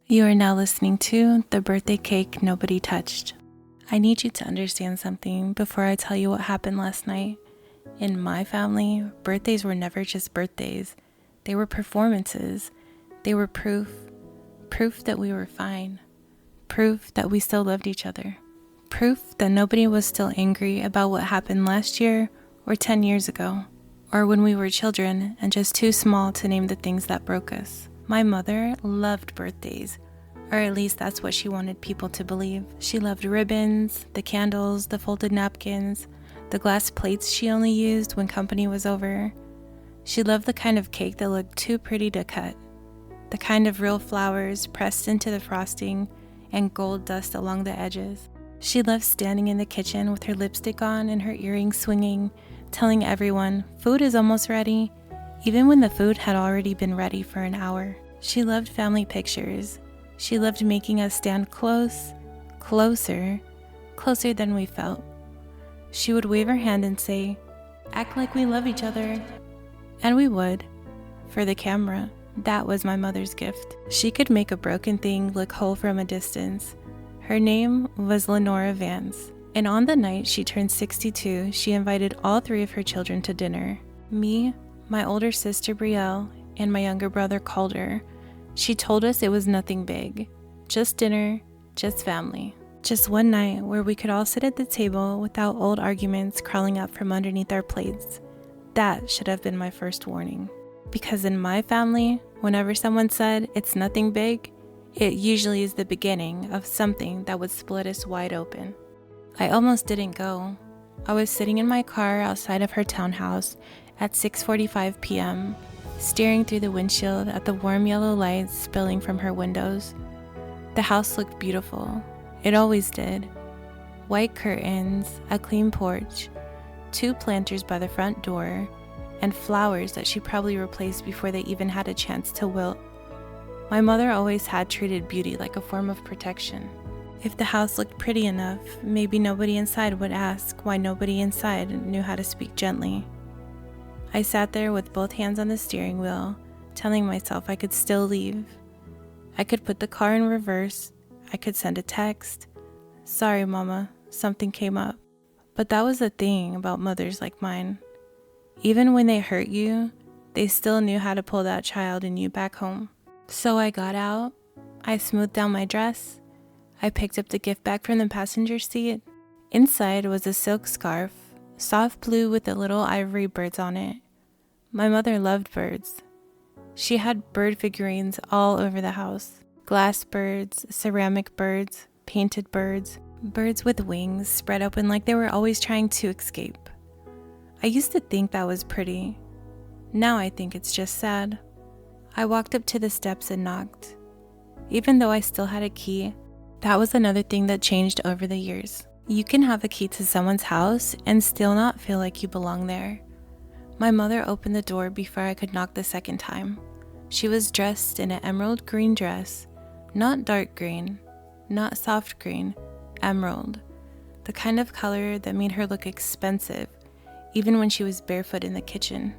You are now listening to The Birthday Cake Nobody Touched. I need you to understand something before I tell you what happened last night. In my family, birthdays were never just birthdays. They were performances. They were proof that we were fine. Proof that we still loved each other. Proof that nobody was still angry about what happened last year or 10 years ago, or when we were children and just too small to name the things that broke us. My mother loved birthdays, or at least that's what she wanted people to believe. She loved ribbons, the candles, the folded napkins, the glass plates she only used when company was over. She loved the kind of cake that looked too pretty to cut, the kind of real flowers pressed into the frosting and gold dust along the edges. She loved standing in the kitchen with her lipstick on and her earrings swinging, telling everyone food is almost ready, even when the food had already been ready for an hour. She loved family pictures. She loved making us stand closer than we felt. She would wave her hand and say, "Act like we love each other." And we would, for the camera. That was my mother's gift. She could make a broken thing look whole from a distance. Her name was Lenora Vance, and on the night she turned 62, she invited all three of her children to dinner. Me, my older sister Brielle, and my younger brother Calder. She told us it was nothing big, just dinner, just family. Just one night where we could all sit at the table without old arguments crawling up from underneath our plates. That should have been my first warning. Because in my family, whenever someone said it's nothing big, it usually is the beginning of something that would split us wide open. I almost didn't go. I was sitting in my car outside of her townhouse at 6:45 p.m., staring through the windshield at the warm yellow lights spilling from her windows. The house looked beautiful. It always did. White curtains, a clean porch, 2 planters by the front door, and flowers that she probably replaced before they even had a chance to wilt. My mother always had treated beauty like a form of protection. If the house looked pretty enough, maybe nobody inside would ask why nobody inside knew how to speak gently. I sat there with both hands on the steering wheel, telling myself I could still leave. I could put the car in reverse. I could send a text. "Sorry, Mama, something came up." But that was the thing about mothers like mine. Even when they hurt you, they still knew how to pull that child in you back home. So I got out. I smoothed down my dress. I picked up the gift bag from the passenger seat. Inside was a silk scarf, soft blue with the little ivory birds on it. My mother loved birds. She had bird figurines all over the house. Glass birds, ceramic birds, painted birds, birds with wings spread open like they were always trying to escape. I used to think that was pretty. Now I think it's just sad. I walked up to the steps and knocked. Even though I still had a key, that was another thing that changed over the years. You can have a key to someone's house and still not feel like you belong there. My mother opened the door before I could knock the second time. She was dressed in an emerald green dress, not dark green, not soft green, emerald, the kind of color that made her look expensive, even when she was barefoot in the kitchen.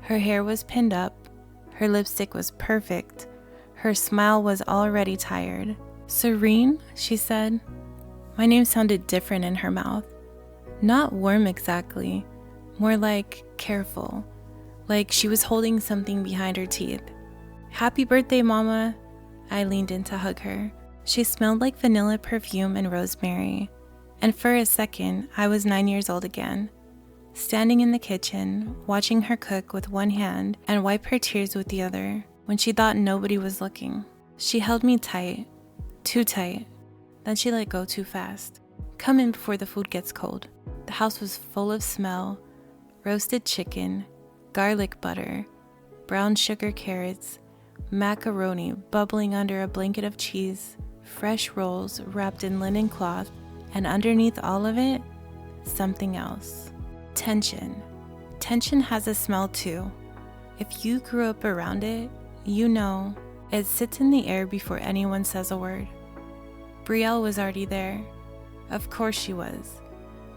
Her hair was pinned up, her lipstick was perfect, her smile was already tired. "Serene," she said. My name sounded different in her mouth. Not warm exactly, more like careful, like she was holding something behind her teeth. "Happy birthday, Mama." I leaned in to hug her. She smelled like vanilla perfume and rosemary. And for a second, I was 9 years old again, standing in the kitchen, watching her cook with one hand and wipe her tears with the other when she thought nobody was looking. She held me tight, too tight. Then she let go too fast. "Come in before the food gets cold." The house was full of smell: roasted chicken, garlic butter, brown sugar carrots, macaroni bubbling under a blanket of cheese, fresh rolls wrapped in linen cloth, and underneath all of it, something else. Tension. Tension has a smell too. If you grew up around it, you know it sits in the air before anyone says a word. Brielle was already there. Of course she was.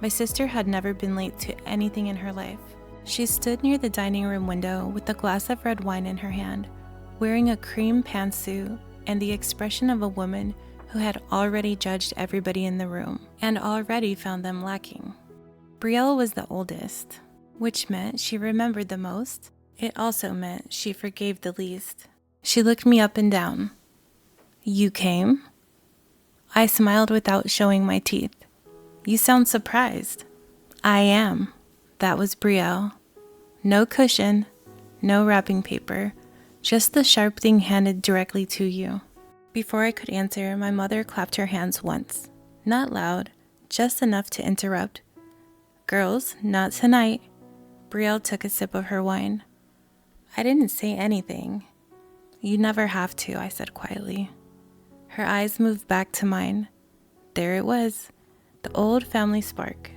My sister had never been late to anything in her life. She stood near the dining room window with a glass of red wine in her hand, wearing a cream pantsuit, and the expression of a woman who had already judged everybody in the room and already found them lacking. Brielle was the oldest, which meant she remembered the most. It also meant she forgave the least. She looked me up and down. "You came?" I smiled without showing my teeth. "You sound surprised." "I am." That was Brielle. No cushion, no wrapping paper, just the sharp thing handed directly to you. Before I could answer, my mother clapped her hands once. Not loud, just enough to interrupt. "Girls, not tonight." Brielle took a sip of her wine. I didn't say anything. "You never have to," I said quietly. Her eyes moved back to mine. There it was, the old family spark.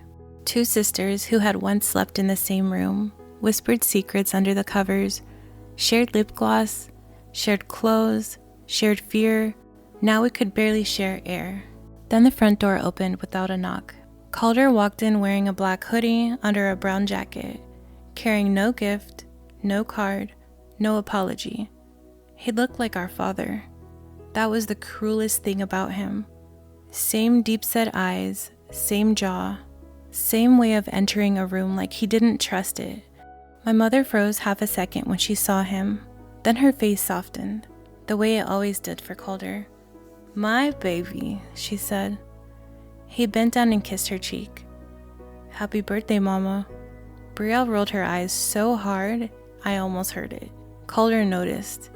Two sisters who had once slept in the same room, whispered secrets under the covers, shared lip gloss, shared clothes, shared fear. Now we could barely share air. Then the front door opened without a knock. Calder walked in wearing a black hoodie under a brown jacket, carrying no gift, no card, no apology. He looked like our father. That was the cruelest thing about him. Same deep-set eyes, same jaw, same way of entering a room like he didn't trust it. My mother froze half a second when she saw him. Then her face softened, the way it always did for Calder. "My baby," she said. He bent down and kissed her cheek. "Happy birthday, Mama." Brielle rolled her eyes so hard, I almost heard it. Calder noticed.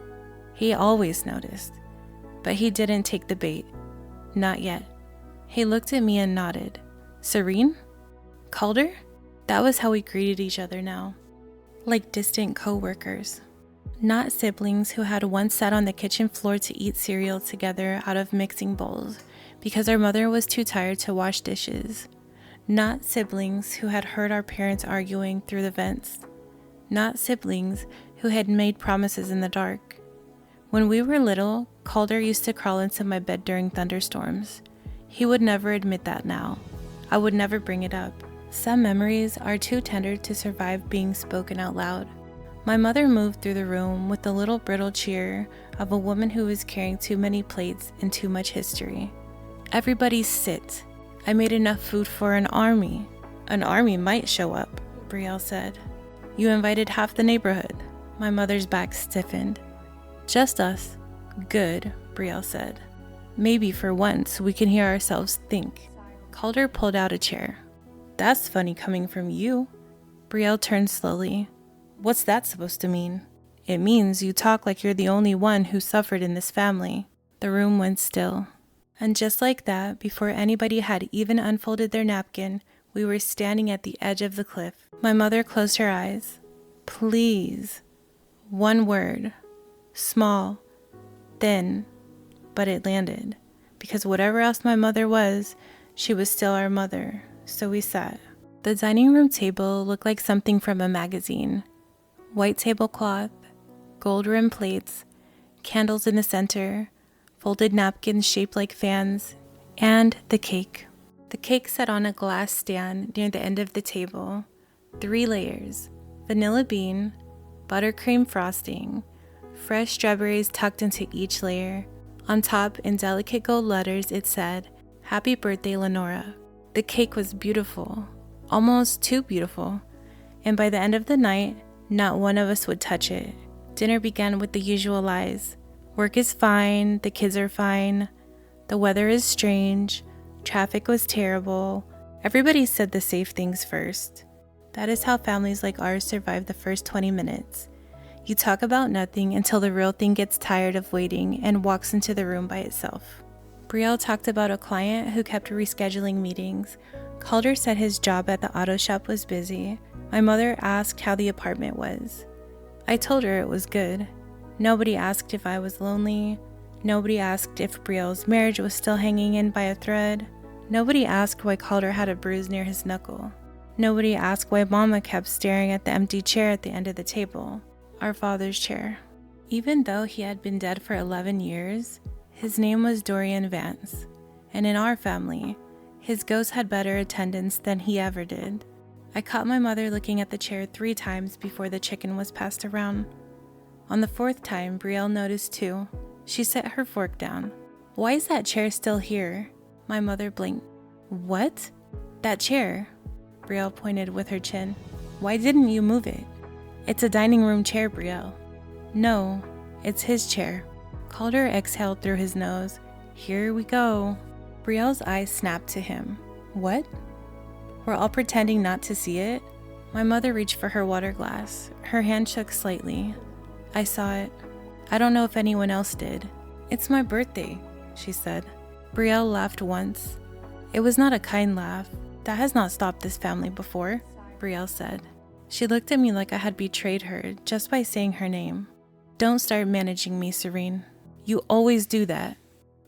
He always noticed. But he didn't take the bait. Not yet. He looked at me and nodded. "Serene? Calder?" That was how we greeted each other now. Like distant co-workers. Not siblings who had once sat on the kitchen floor to eat cereal together out of mixing bowls because our mother was too tired to wash dishes. Not siblings who had heard our parents arguing through the vents. Not siblings who had made promises in the dark. When we were little, Calder used to crawl into my bed during thunderstorms. He would never admit that now. I would never bring it up. Some memories are too tender to survive being spoken out loud. My mother moved through the room with the little brittle cheer of a woman who was carrying too many plates and too much history. "Everybody sit. I made enough food for an army." "An army might show up," Brielle said. "You invited half the neighborhood." My mother's back stiffened. "Just us." "Good," Brielle said. "Maybe for once we can hear ourselves think." Calder pulled out a chair. "That's funny coming from you." Brielle turned slowly. "What's that supposed to mean?" "It means you talk like you're the only one who suffered in this family." The room went still. And just like that, before anybody had even unfolded their napkin, we were standing at the edge of the cliff. My mother closed her eyes. "Please." One word. Small. Thin. But it landed. Because whatever else my mother was, she was still our mother. So we sat. The dining room table looked like something from a magazine. White tablecloth, gold-rimmed plates, candles in the center, folded napkins shaped like fans, and the cake. The cake sat on a glass stand near the end of the table. 3 layers, vanilla bean, buttercream frosting, fresh strawberries tucked into each layer. On top, in delicate gold letters, it said, "Happy birthday, Lenora." The cake was beautiful, almost too beautiful, and by the end of the night, not one of us would touch it. Dinner began with the usual lies. Work is fine, the kids are fine, the weather is strange, traffic was terrible. Everybody said the safe things first. That is how families like ours survive the first 20 minutes. You talk about nothing until the real thing gets tired of waiting and walks into the room by itself. Brielle talked about a client who kept rescheduling meetings. Calder said his job at the auto shop was busy. My mother asked how the apartment was. I told her it was good. Nobody asked if I was lonely. Nobody asked if Brielle's marriage was still hanging in by a thread. Nobody asked why Calder had a bruise near his knuckle. Nobody asked why Mama kept staring at the empty chair at the end of the table, our father's chair. Even though he had been dead for 11 years, his name was Dorian Vance, and in our family, his ghost had better attendance than he ever did. I caught my mother looking at the chair 3 times before the chicken was passed around. On the 4th time, Brielle noticed too. She set her fork down. Why is that chair still here? My mother blinked. What? That chair? Brielle pointed with her chin. Why didn't you move it? It's a dining room chair, Brielle. No, it's his chair. Calder exhaled through his nose. Here we go. Brielle's eyes snapped to him. What? We're all pretending not to see it? My mother reached for her water glass. Her hand shook slightly. I saw it. I don't know if anyone else did. It's my birthday, she said. Brielle laughed once. It was not a kind laugh. That has not stopped this family before, Brielle said. She looked at me like I had betrayed her just by saying her name. Don't start managing me, Serene. You always do that.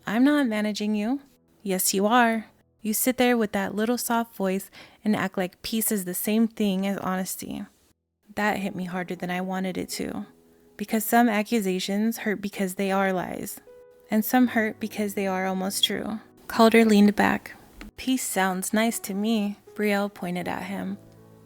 I'm not managing you. Yes, you are. You sit there with that little soft voice and act like peace is the same thing as honesty. That hit me harder than I wanted it to. Because some accusations hurt because they are lies. And some hurt because they are almost true. Calder leaned back. Peace sounds nice to me, Brielle pointed at him.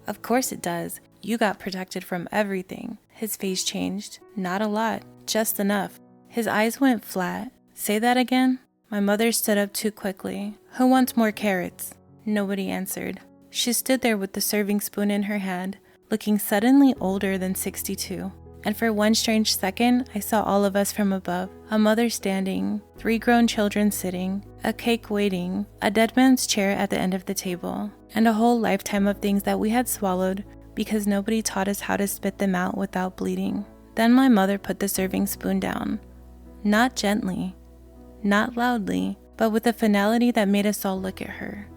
Of course it does. You got protected from everything. His face changed. Not a lot. Just enough. His eyes went flat. Say that again? My mother stood up too quickly. Who wants more carrots? Nobody answered. She stood there with the serving spoon in her hand, looking suddenly older than 62. And for one strange second, I saw all of us from above. A mother standing, 3 grown children sitting, a cake waiting, a dead man's chair at the end of the table, and a whole lifetime of things that we had swallowed because nobody taught us how to spit them out without bleeding. Then my mother put the serving spoon down. Not gently, not loudly, but with a finality that made us all look at her.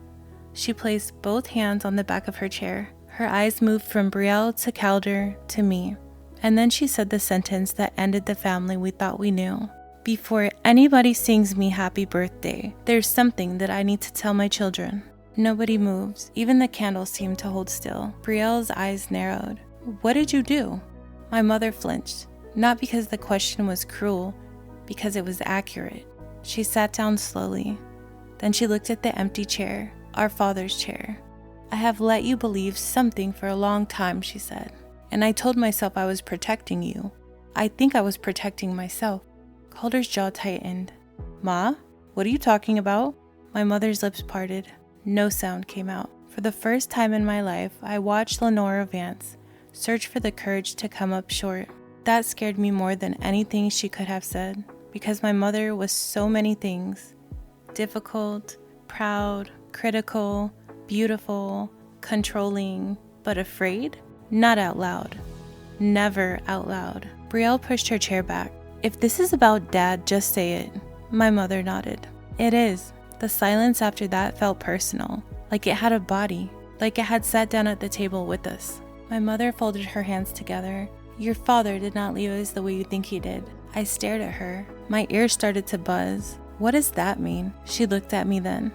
She placed both hands on the back of her chair. Her eyes moved from Brielle to Calder to me. And then she said the sentence that ended the family we thought we knew. Before anybody sings me happy birthday, there's something that I need to tell my children. Nobody moves. Even the candles seemed to hold still. Brielle's eyes narrowed. What did you do? My mother flinched. Not because the question was cruel, because it was accurate. She sat down slowly. Then she looked at the empty chair, our father's chair. I have let you believe something for a long time, she said. And I told myself I was protecting you. I think I was protecting myself. Calder's jaw tightened. Ma, what are you talking about? My mother's lips parted. No sound came out. For the first time in my life, I watched Lenora Vance search for the courage to come up short. That scared me more than anything she could have said, because my mother was so many things. Difficult, proud, critical, beautiful, controlling, but afraid? Not out loud. Never out loud. Brielle pushed her chair back. If this is about Dad, just say it. My mother nodded. It is. The silence after that felt personal, like it had a body, like it had sat down at the table with us. My mother folded her hands together. Your father did not leave us the way you think he did. I stared at her. My ears started to buzz. What does that mean? She looked at me then.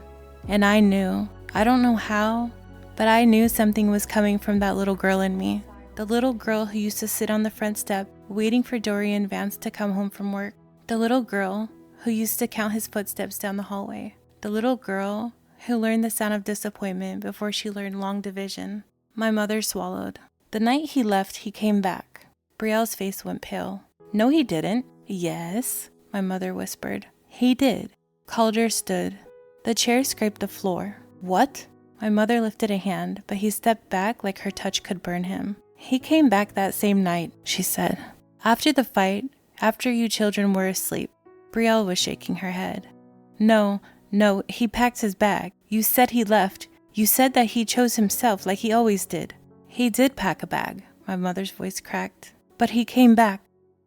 And I knew. I don't know how, but I knew something was coming from that little girl in me. The little girl who used to sit on the front step, waiting for Dorian Vance to come home from work. The little girl who used to count his footsteps down the hallway. The little girl who learned the sound of disappointment before she learned long division. My mother swallowed. The night he left, he came back. Brielle's face went pale. No, he didn't. Yes, my mother whispered. He did. Calder stood. The chair scraped the floor. What? My mother lifted a hand, but he stepped back like her touch could burn him. He came back that same night, she said. After the fight, after you children were asleep. Brielle was shaking her head. No, he packed his bag. You said he left. You said that he chose himself like he always did. He did pack a bag. My mother's voice cracked. But he came back.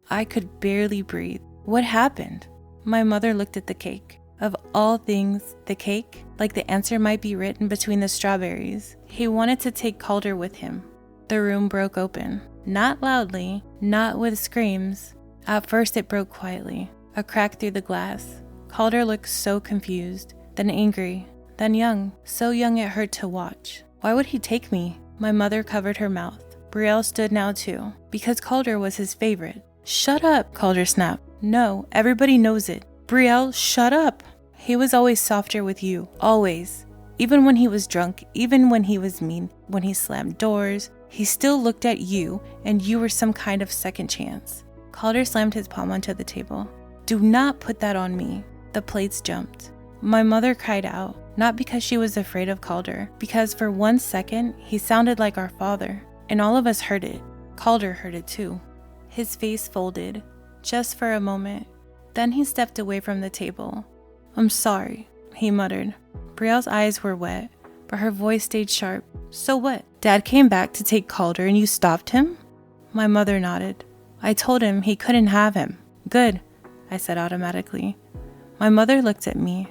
I could barely breathe. What happened? My mother looked at the cake. Of all things, the cake, like the answer might be written between the strawberries. He wanted to take Calder with him. The room broke open. Not loudly, not with screams. At first it broke quietly. A crack through the glass. Calder looked so confused, then angry, then young. So young it hurt to watch. Why would he take me? My mother covered her mouth. Brielle stood now too, because Calder was his favorite. Shut up, Calder snapped. No, everybody knows it. Brielle, shut up. He was always softer with you, always. Even when he was drunk, even when he was mean, when he slammed doors, he still looked at you, and you were some kind of second chance. Calder slammed his palm onto the table. Do not put that on me. The plates jumped. My mother cried out, not because she was afraid of Calder, because for 1 second he sounded like our father, and all of us heard it. Calder heard it too. His face folded, just for a moment. Then he stepped away from the table. I'm sorry, he muttered. Brielle's eyes were wet, but her voice stayed sharp. So what? Dad came back to take Calder and you stopped him? My mother nodded. I told him he couldn't have him. Good, I said automatically. My mother looked at me.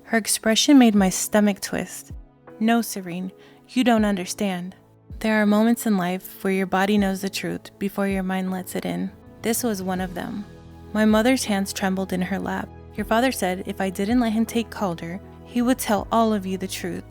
Her expression made my stomach twist. No, Serene, you don't understand. There are moments in life where your body knows the truth before your mind lets it in. This was one of them. My mother's hands trembled in her lap. Your father said if I didn't let him take Calder, he would tell all of you the truth.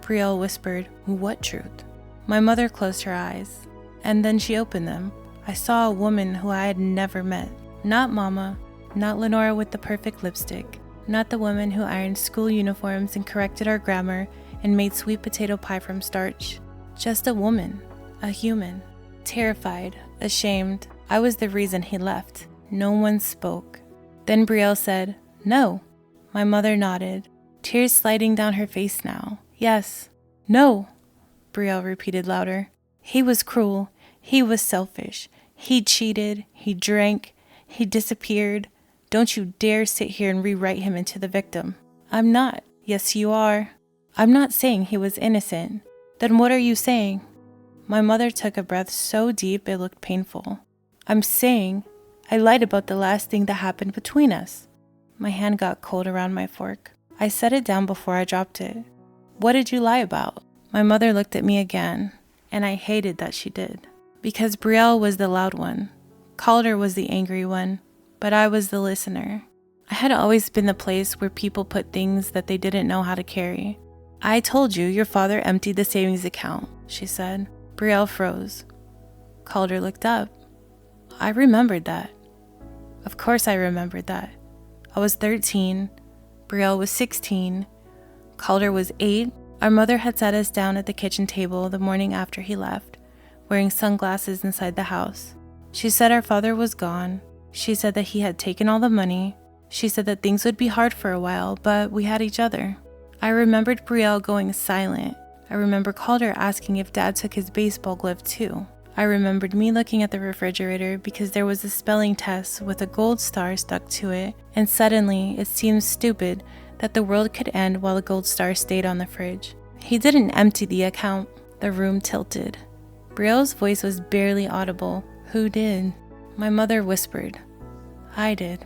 Brielle whispered, What truth? My mother closed her eyes, and then she opened them. I saw a woman who I had never met. Not Mama, not Lenora with the perfect lipstick, not the woman who ironed school uniforms and corrected our grammar and made sweet potato pie from starch. Just a woman, a human. Terrified, ashamed, I was the reason he left. No one spoke. Then Brielle said, No. My mother nodded, tears sliding down her face now. Yes. No, Brielle repeated louder. He was cruel. He was selfish. He cheated. He drank. He disappeared. Don't you dare sit here and rewrite him into the victim. I'm not. Yes, you are. I'm not saying he was innocent. Then what are you saying? My mother took a breath so deep it looked painful. I'm saying I lied about the last thing that happened between us. My hand got cold around my fork. I set it down before I dropped it. What did you lie about? My mother looked at me again, and I hated that she did. Because Brielle was the loud one. Calder was the angry one, but I was the listener. I had always been the place where people put things that they didn't know how to carry. I told you your father emptied the savings account, she said. Brielle froze. Calder looked up. I remembered that. Of course I remembered that. I was 13. Brielle was 16. Calder was 8. Our mother had sat us down at the kitchen table the morning after he left, wearing sunglasses inside the house. She said our father was gone. She said that he had taken all the money. She said that things would be hard for a while, but we had each other. I remembered Brielle going silent. I remember Calder asking if Dad took his baseball glove too. I remembered me looking at the refrigerator because there was a spelling test with a gold star stuck to it, and suddenly it seemed stupid that the world could end while the gold star stayed on the fridge. He didn't empty the account. The room tilted. Brielle's voice was barely audible. Who did? My mother whispered. I did.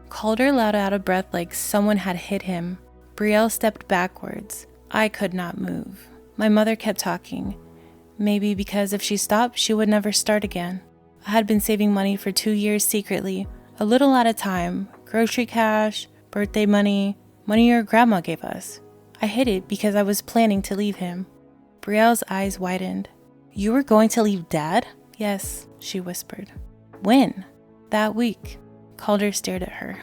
Calder let out a breath like someone had hit him. Brielle stepped backwards. I could not move. My mother kept talking. Maybe because if she stopped, she would never start again. I had been saving money for 2 years secretly, a little at a time. Grocery cash, birthday money your grandma gave us. I hid it because I was planning to leave him. Brielle's eyes widened. You were going to leave Dad? Yes, she whispered. When? That week. Calder stared at her.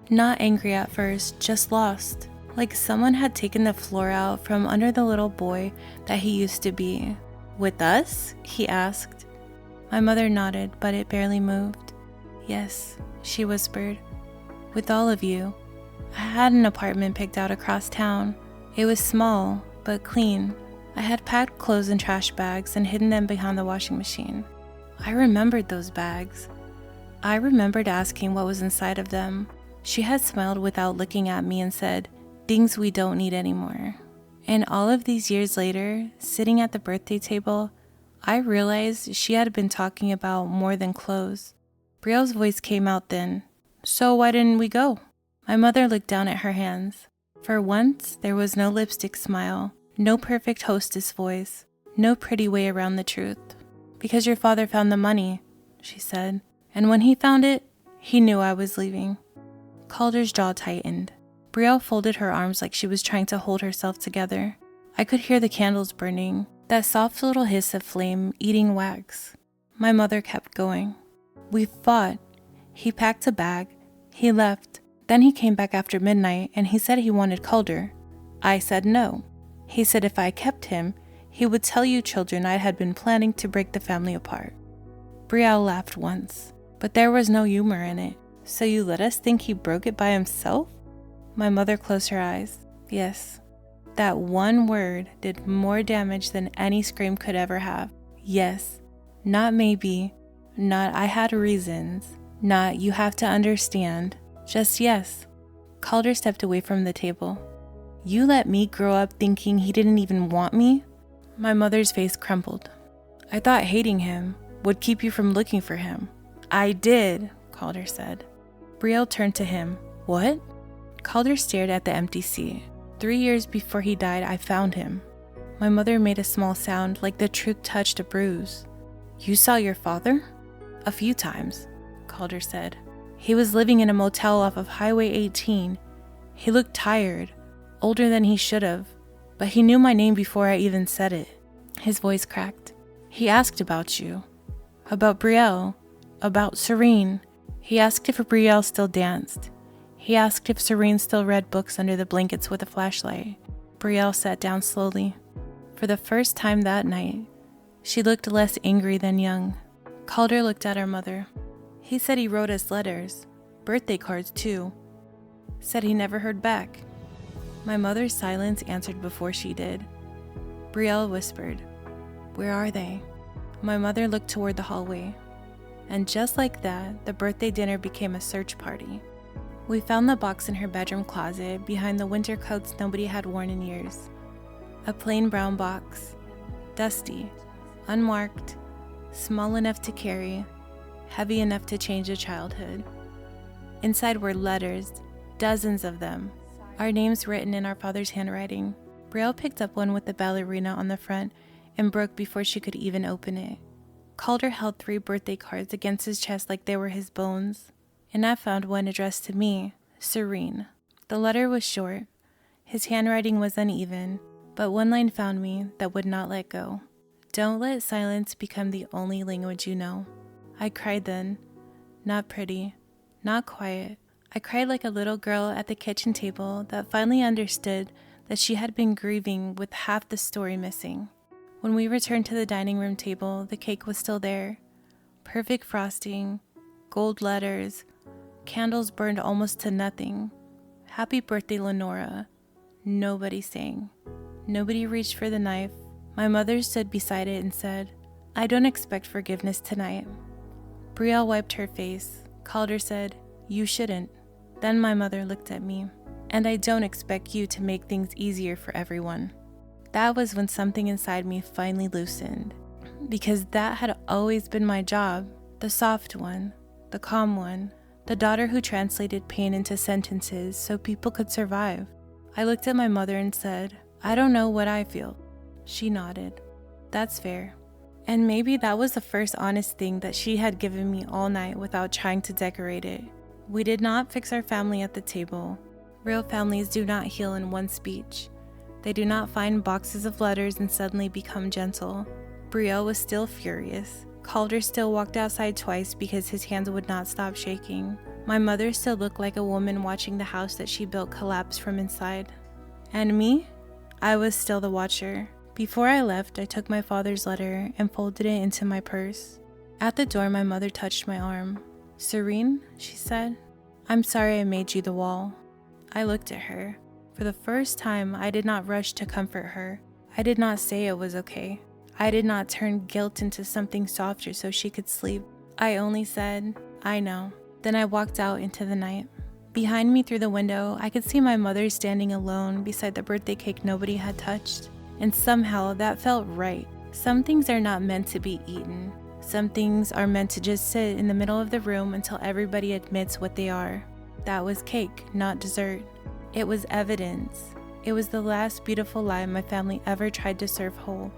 Not angry at first, just lost. Like someone had taken the floor out from under the little boy that he used to be. With us? He asked. My mother nodded, but it barely moved. Yes, she whispered. With all of you. I had an apartment picked out across town. It was small, but clean. I had packed clothes in trash bags and hidden them behind the washing machine. I remembered those bags. I remembered asking what was inside of them. She had smiled without looking at me and said, things we don't need anymore. And all of these years later, sitting at the birthday table, I realized she had been talking about more than clothes. Brielle's voice came out then. So why didn't we go? My mother looked down at her hands. For once, there was no lipstick smile, no perfect hostess voice, no pretty way around the truth. Because your father found the money, she said. And when he found it, he knew I was leaving. Calder's jaw tightened. Brielle folded her arms like she was trying to hold herself together. I could hear the candles burning, that soft little hiss of flame eating wax. My mother kept going. We fought. He packed a bag. He left. Then he came back after midnight and he said he wanted Calder. I said no. He said if I kept him, he would tell you children I had been planning to break the family apart. Brielle laughed once, but there was no humor in it. So you let us think he broke it by himself? My mother closed her eyes. Yes, that one word did more damage than any scream could ever have. Yes, not maybe, not I had reasons, not you have to understand, just yes. Calder stepped away from the table. You let me grow up thinking he didn't even want me? My mother's face crumpled. I thought hating him would keep you from looking for him. I did, Calder said. Brielle turned to him. What? Calder stared at the empty seat. 3 years before he died, I found him. My mother made a small sound like the truth touched a bruise. You saw your father? A few times, Calder said. He was living in a motel off of Highway 18. He looked tired, older than he should have, but he knew my name before I even said it. His voice cracked. He asked about you, about Brielle, about Serene. He asked if Brielle still danced. He asked if Serene still read books under the blankets with a flashlight. Brielle sat down slowly. For the first time that night, she looked less angry than young. Calder looked at her mother. He said he wrote us letters, birthday cards too. Said he never heard back. My mother's silence answered before she did. Brielle whispered, Where are they? My mother looked toward the hallway. And just like that, the birthday dinner became a search party. We found the box in her bedroom closet behind the winter coats nobody had worn in years. A plain brown box, dusty, unmarked, small enough to carry, heavy enough to change a childhood. Inside were letters, dozens of them, our names written in our father's handwriting. Brielle picked up one with the ballerina on the front and broke before she could even open it. Calder held 3 birthday cards against his chest like they were his bones. And I found one addressed to me, Serene. The letter was short. His handwriting was uneven, but one line found me that would not let go. Don't let silence become the only language you know. I cried then. Not pretty, not quiet. I cried like a little girl at the kitchen table that finally understood that she had been grieving with half the story missing. When we returned to the dining room table, the cake was still there. Perfect frosting, gold letters, candles burned almost to nothing. Happy birthday, Lenora. Nobody sang. Nobody reached for the knife. My mother stood beside it and said, I don't expect forgiveness tonight. Brielle wiped her face. Calder said, You shouldn't. Then my mother looked at me. And I don't expect you to make things easier for everyone. That was when something inside me finally loosened. Because that had always been my job. The soft one. The calm one. The daughter who translated pain into sentences so people could survive. I looked at my mother and said, I don't know what I feel. She nodded. That's fair. And maybe that was the first honest thing that she had given me all night without trying to decorate it. We did not fix our family at the table. Real families do not heal in one speech. They do not find boxes of letters and suddenly become gentle. Brielle was still furious. Calder still walked outside twice because his hands would not stop shaking. My mother still looked like a woman watching the house that she built collapse from inside. And me? I was still the watcher. Before I left, I took my father's letter and folded it into my purse. At the door, my mother touched my arm. Serene, she said, I'm sorry I made you the wall. I looked at her. For the first time, I did not rush to comfort her. I did not say it was okay. I did not turn guilt into something softer so she could sleep. I only said, I know. Then I walked out into the night. Behind me through the window, I could see my mother standing alone beside the birthday cake nobody had touched. And somehow that felt right. Some things are not meant to be eaten. Some things are meant to just sit in the middle of the room until everybody admits what they are. That was cake, not dessert. It was evidence. It was the last beautiful lie my family ever tried to serve whole.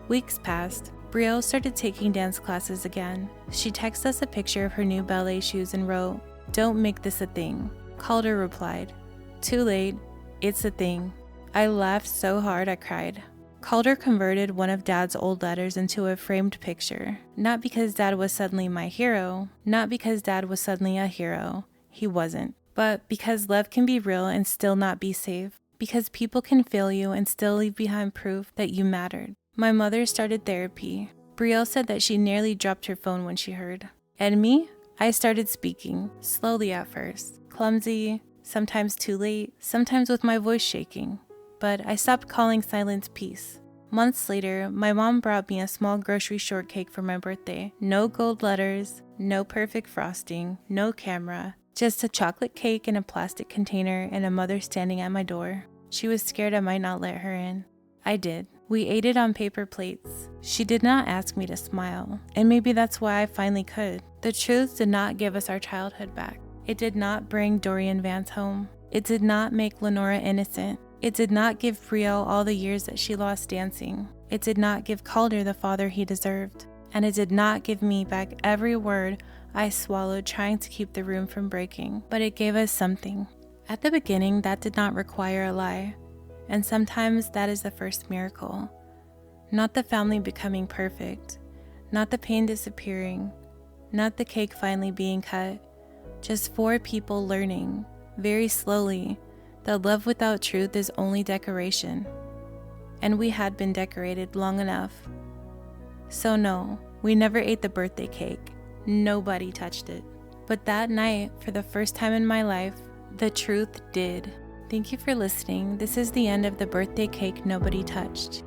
Weeks passed. Brielle started taking dance classes again. She texted us a picture of her new ballet shoes and wrote, Don't make this a thing. Calder replied, Too late. It's a thing. I laughed so hard I cried. Calder converted one of Dad's old letters into a framed picture. Not because Dad was suddenly my hero. Not because Dad was suddenly a hero. He wasn't. But because love can be real and still not be safe. Because people can fail you and still leave behind proof that you mattered. My mother started therapy. Brielle said that she nearly dropped her phone when she heard. And me? I started speaking, slowly at first, clumsy, sometimes too late, sometimes with my voice shaking. But I stopped calling silence peace. Months later, my mom brought me a small grocery shortcake for my birthday. No gold letters, no perfect frosting, no camera, just a chocolate cake in a plastic container and a mother standing at my door. She was scared I might not let her in. I did. We ate it on paper plates. She did not ask me to smile, and maybe that's why I finally could. The truth did not give us our childhood back. It did not bring Dorian Vance home. It did not make Lenora innocent. It did not give Brielle all the years that she lost dancing. It did not give Calder the father he deserved. And it did not give me back every word I swallowed trying to keep the room from breaking. But it gave us something. At the beginning, that did not require a lie. And sometimes that is the first miracle. Not the family becoming perfect. Not the pain disappearing. Not the cake finally being cut. Just 4 people learning, very slowly, that love without truth is only decoration. And we had been decorated long enough. So no, we never ate the birthday cake. Nobody touched it. But that night, for the first time in my life, the truth did. Thank you for listening. This is the end of the birthday cake nobody touched.